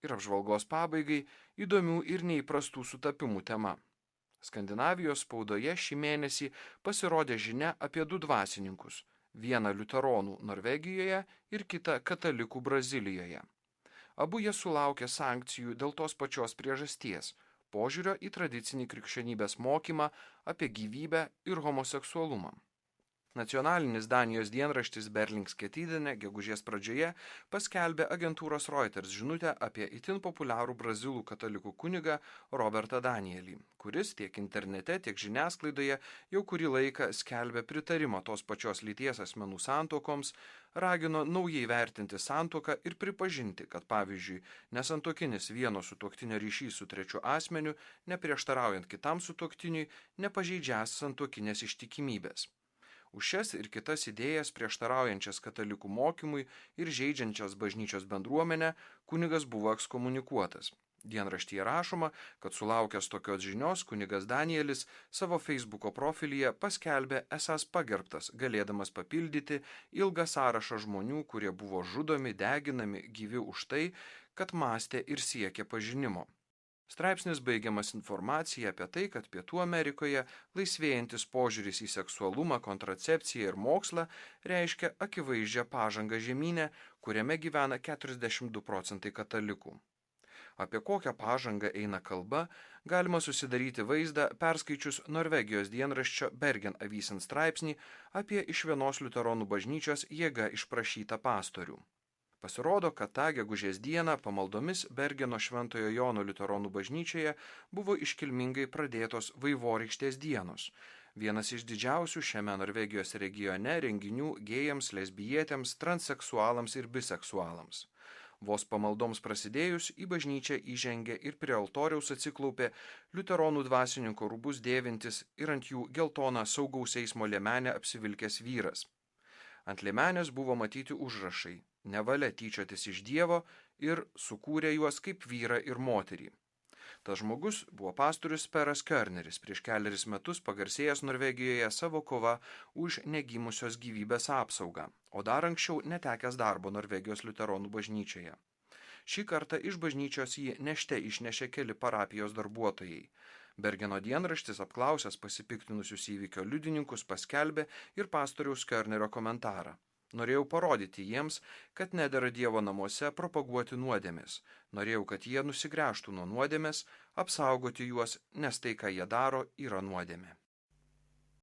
Ir apžvalgos pabaigai įdomių ir neįprastų sutapimų tema. Skandinavijos spaudoje šį mėnesį pasirodė žinia apie du dvasininkus - vieną liuteronų Norvegijoje ir kitą katalikų Brazilijoje. Abu jie sulaukė sankcijų dėl tos pačios priežasties - požiūrio į tradicinį krikščionybės mokymą apie gyvybę ir homoseksualumą. Nacionalinis Danijos dienraštis Berlingske Tidende gegužės pradžioje paskelbė agentūros Reuters žinutę apie itin populiarų brazilų katalikų kunigą Robertą Danielį, kuris tiek internete, tiek žiniasklaidoje jau kurį laiką skelbė pritarimą tos pačios lyties asmenų santuokoms, ragino naujai vertinti santuoką ir pripažinti, kad pavyzdžiui, nesantuokinis vieno sutuoktinio ryšys su trečiu asmeniu, neprieštaraujant kitam sutuoktiniui, nepažeidžiąs santuokinės ištikimybės. Už šias ir kitas idėjas prieštaraujančias katalikų mokymui ir žeidžiančias bažnyčios bendruomenę kunigas buvo ekskomunikuotas. Dienraštyje rašoma, kad sulaukęs tokios žinios kunigas Danielis savo Facebooko profilyje paskelbė esąs pagerbtas, galėdamas papildyti ilgą sąrašą žmonių, kurie buvo žudomi, deginami, gyvi už tai, kad mąstė ir siekė pažinimo. Straipsnis baigiamas informacija apie tai, kad Pietų Amerikoje laisvėjantis požiūris į seksualumą, kontracepciją ir mokslą reiškia akivaizdžią pažangą žemynę, kuriame gyvena 42 procentai katalikų. Apie kokią pažangą eina kalba, galima susidaryti vaizdą perskaičius Norvegijos dienraščio Bergen Avisen straipsnį apie iš vienos liuteronų bažnyčios jėga išprašytą pastorių. Pasirodo, kad tą gegužės dieną pamaldomis Bergeno Šventojo Jono liuteronų bažnyčioje buvo iškilmingai pradėtos vaivorykštės dienos. Vienas iš didžiausių šiame Norvegijos regione renginių gėjams, lesbietėms, transseksualams ir biseksualams. Vos pamaldoms prasidėjus į bažnyčią įžengė ir prie altoriaus atsiklaupė liuteronų dvasininko rūbus dėvintis ir ant jų geltoną saugaus eismo liemenę apsivilkęs vyras. Ant liemenės buvo matyti užrašai nevalia tyčiotis iš Dievo ir sukūrė juos kaip vyrą ir moterį. Tas žmogus buvo pastorius Peras Körneris, prieš 4 metus pagarsėjęs Norvegijoje savo kova už negimusios gyvybės apsaugą, o dar anksčiau netekęs darbo Norvegijos liuteronų bažnyčioje. Šį kartą iš bažnyčios jį nešte išnešė keli parapijos darbuotojai. Bergeno dienraštis apklausęs pasipiktinusius įvykio liudininkus paskelbė ir pastoriaus Körnerio komentarą. Norėjau parodyti jiems, kad nedera Dievo namuose propaguoti nuodėmės. Norėjau, kad jie nusigręžtų nuo nuodėmės, apsaugoti juos, nes tai, ką jie daro, yra nuodėmė.